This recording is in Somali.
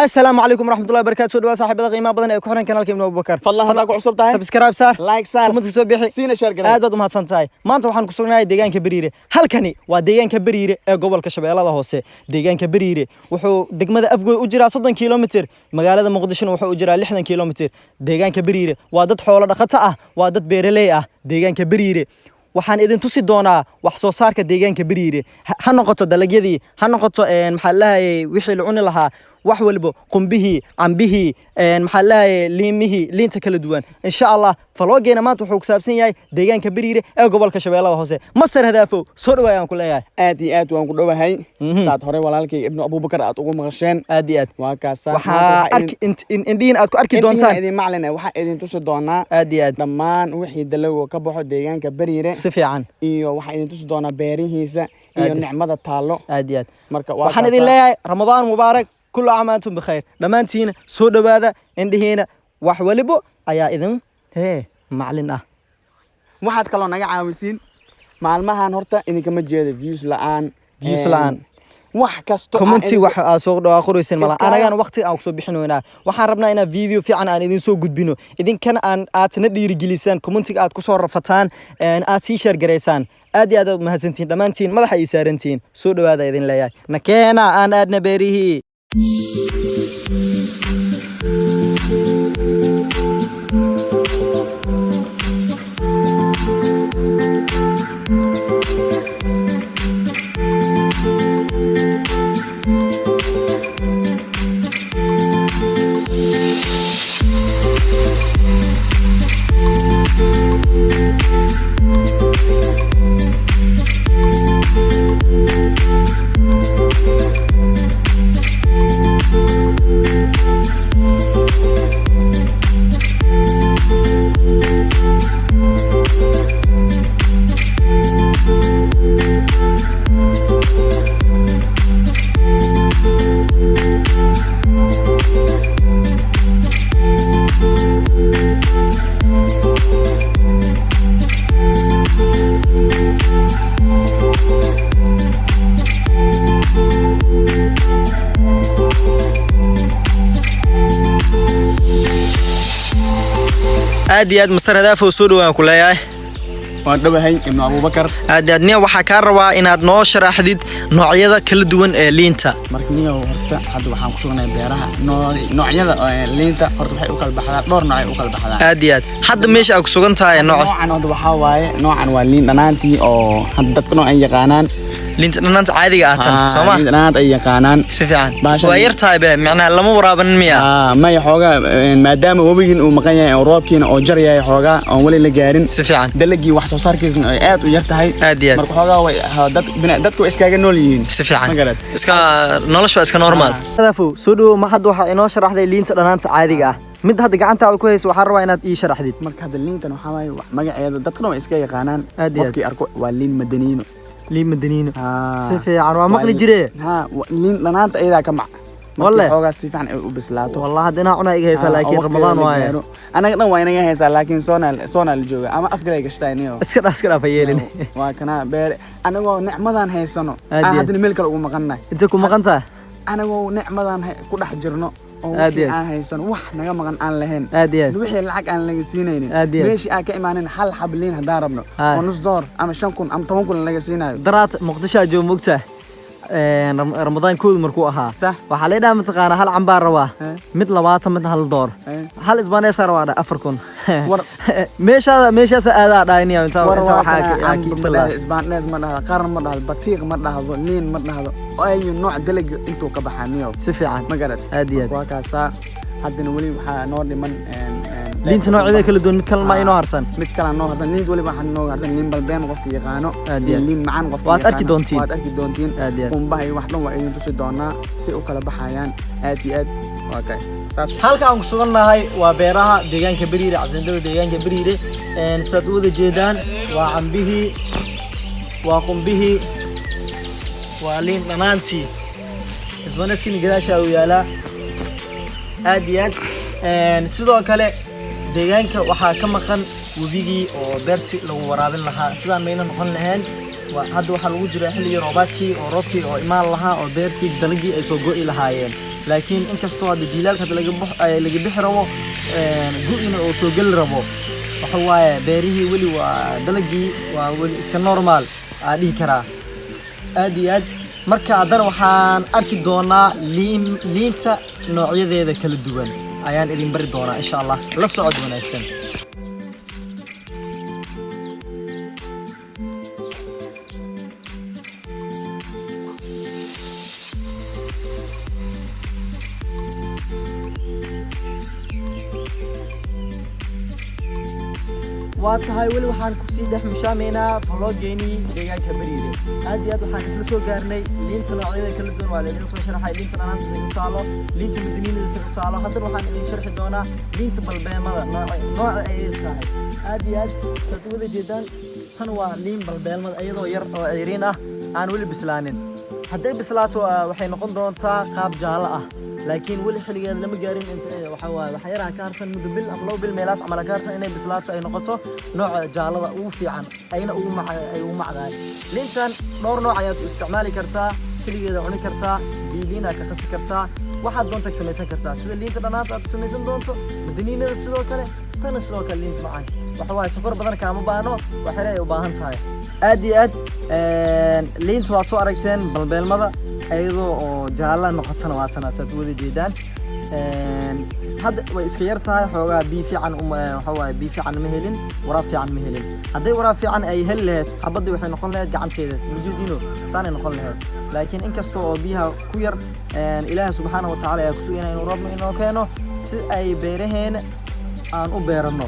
السلام عليكم ورحمة الله وبركاته. سودوا صاحب قيمة بدن أكو حرن كنال كيم أبو بكر. فالله هذاك عصب تاعي. سبسكرايب صار. لايك صار. كومنت سو بيحي. سينا شير قريب. aad baad u mahadsantahay. Maanta waxaan ku sugnahay deegaanka Bariire. Halkani waa deegaanka Bariire ee gobolka Shabeellaha Hoose. Deegaanka Bariire wuxuu degmada Afgoy u jiraa 30 kiiloomitir, magaalada Muqdisho wuxuu u jiraa 60 kiiloomitir. Deegaanka Bariire waa dad xoolo dhaqato ah, waa dad beeraley ah. Deegaanka Bariire waxaan idin tusi doonaa wax soo saarka deegaanka Bariire. Ha noqoto dalagyadii, ha noqoto maxaa la lahaayay wixii la cuni lahaa. wax walbo qumbihii cambihii maxaa la liimihii liinta kala duwan insha Allah faloogeena maanta wuxuu ku saabsan yahay deegaanka Bariire ee gobolka Shabeellaha Hoose Masar Hadaafo soo dhawaayaan ku leeyahay aad iyo aad waan ku dhawahay saad hore walaalkay ibnu Abu Bakar aad ugu maqasheen aad iyo aad waa kaasa waxa indhiin aad ku arki doontaan idin maclina waxa idin tusi doonaa aad iyo aad dhammaan wixii dalago ka baxo deegaanka Bariire si fiican iyo waxa idin tusi doonaa beerihiisa iyo nicmada taalo aad iyo aad marka waxaan idin leeyahay Ramadaan mubaarak كل عام وأنتم بخير دمانتين سود هذا عندهنا وحولبو أيا إذن هي معلنا واحد كلام نجا عاوزين معلمها نورتا إني كم جيد فيوز الآن wax kasto commenti wax soo dhaw akhriisan mala anaga waqti aan soo bixinayna waxaan rabnaa inaan video fiican aan idin soo gudbino idinkan aan aadna dhiirigelisaan commentiga aad ku soo rafataan aad si share gareysaan aad iyo aad mahadsantiin dhamaantiin madaxa ay saarantiin soo dhawaada idin leeyahay nakeena aan aadna beerihi aad aad Masar Hadaafo soo dhawaan ku leeyahay waan dhawahay ibnu Abu Bakar aad waxa ka rabaa inaad noo sharaxdid noocyada kala duwan ee liinta markii horta hadda waxaan ku sugnahay beeraha noocyada liinta horta waxay u kala baxdaa dhowr nooc u kala baxdaa aad hadda meesha aad ku sugan tahay noocan waxa waaye noocan waa liin dhanaantii oo hadda dadka ay yaqaanaan liinta dhanaanta caadiga ah tan Soomaa liin dhanaanta ay yaqaanaan si fiican waa yar tahay macnaha lama waraaban miya ma xooga maadaama wabigin uu maqan yahay oo roobkiina oo jar yahay xooga oo wali la gaarin si fiican dalagii wax soo saarkiisna ay aad u yar tahay marka xooga way dadku iskaga nool yihiin si fiican iska nolosha iska normal Hadaafo soo dhaw ma hadda waxa inoo sharaxday liinta dhanaanta caadiga ah mid hadda gacanta ku hayso waxaan rabaa inaad ii sharaxdid marka hadda liintan waxa waaye magaceeda dadkuna way iska yaqaanaan qofkii arko waa liin madaniino liin madaniino si fiican waa maqli jiree liin dhanaanta ayada ka mac والله حوجا سيفان وبسلاته والله هدنا عنا إيجا هيسا لكن رمضان وايد أنا قلنا وين إيجا هيسا لكن صونا الجوجا أما أفكر إيجا شتاينيو اسكر فيالين وكنا بير أنا قو نعمدان هيسانو أنا هذا الملك اللي مقنع أنت كم مقنعه أنا قو نعمدان كل حجرنا أديان هيسان وح نجا مقن عن لهن أديان دوحي العق عن لجسينين ماشي كإيمانين حل حبلين هداربنا ونص دور أما شنكون أم تمكن لجسينا درات مقدشة جو مقته رمضان كود مركوها صح وحلينا متقانا هل عم باروا مثل لواطة مثل هالدور هل إسبانيا صار وادا أفركون مش هذا دايني أنت حاكي إسبانيا مرة قارن مرة البطيخ مرة هذولين مرة هذا أي نوع دلج أنتوا كبحانيو سفيعان ما قرأت أديان وكاسا حد نقولي نور لمن لين نوع ذا كله دون كل ما ينو هرسن مثل نوع هذا لين دولي واحد نوع هرسن لين بالبيم قف يقانو لين معان قف واتأكد دونتين ومباهي واحد نوع إذا تسدونا سيء كلا بحيان آتي أوكي halka aan ku sugannahay waa beeraha deegaanka Bariire Casandada deegaanka Bariire sadwada jeedaan waa cambihii waa qumbihii waa liin dhanaantii isbanaskii gadaasha u yaala aad sidoo kale deegaanka waxaa ka maqan wabigii oo beerti lagu waraabin lahaa sidaan mayna noqon lahayn hadda waxaa lagu jiraa xilligii roobaadkii oo roobkii oo imaan lahaa oo beertii dalagii ay soo go'i lahaayeen laakiin inkastoo hadda jiilaalka hadda laga bixi rabo go'ina oo soo geli rabo waxa waaye beerihii weli waa dalagii waa weli iska normal aan dhihi karaa aad iyo aad marka haddana waxaan arki doonaa liinta noocyadeeda kala duwan ayaan idin bari doonaa insha allah la socod wanaagsan واتهاي ولي وحان كسي دح مشامينا فلوجيني ديغانكا بريري aad iyo aad waxaan isla soo gaarnay liinta noocyada kala duwan waa idin soo sharaxay liinta anaanta si taalo liinta madaniinada si taalo hadda waxaan idin sharxi doonaa liinta balbeemada nooca ay tahay aad iyo aad wada jeedaan tan waa liin balbeemada iyadoo yar oo ayriin ah aan wali bislaanin hadday bislaato waxay noqon doontaa qaab jaalo ah laakiin wali xilligeeda lama gaarin inta waxa waxa yaraha ka harsan muddo bil ama loo bil meelaas amal ka harsan inay bislaato ay noqoto nooca jaalada ugu fiican ayna ugu macdaay liintan dhowr nooc ayaad isticmaali kartaa xilligeeda cuni kartaa biiliina ka qasi kartaa waxaad doonta samaysan kartaa sida liinta dhanaanta aad samaysan doonto madaniinada sidoo kale tan sidoo kale liinta macaan waxa waay safar badan kaama baahno waxa ay u baahan tahay aad iyo aad liinta waad soo aragteen balbeelmada ayadoo oo jaala noqotana waa tan aad wada jeedaan hadda way iska yar tahay xoogaa bii fiican waxa waay bii fiican ma helin waraab fiican ma helin hadday waraab fiican ay heli lahayd xabadii waxay noqon lahayd gacanteeda mujidiino saanay noqon lahayd laakiin inkastoo oo biyaha ku yar ilaahay subxaanahu wa tacaala ayaa ku suganaya inuu roob inoo keeno si ay beeraheena aan u beerano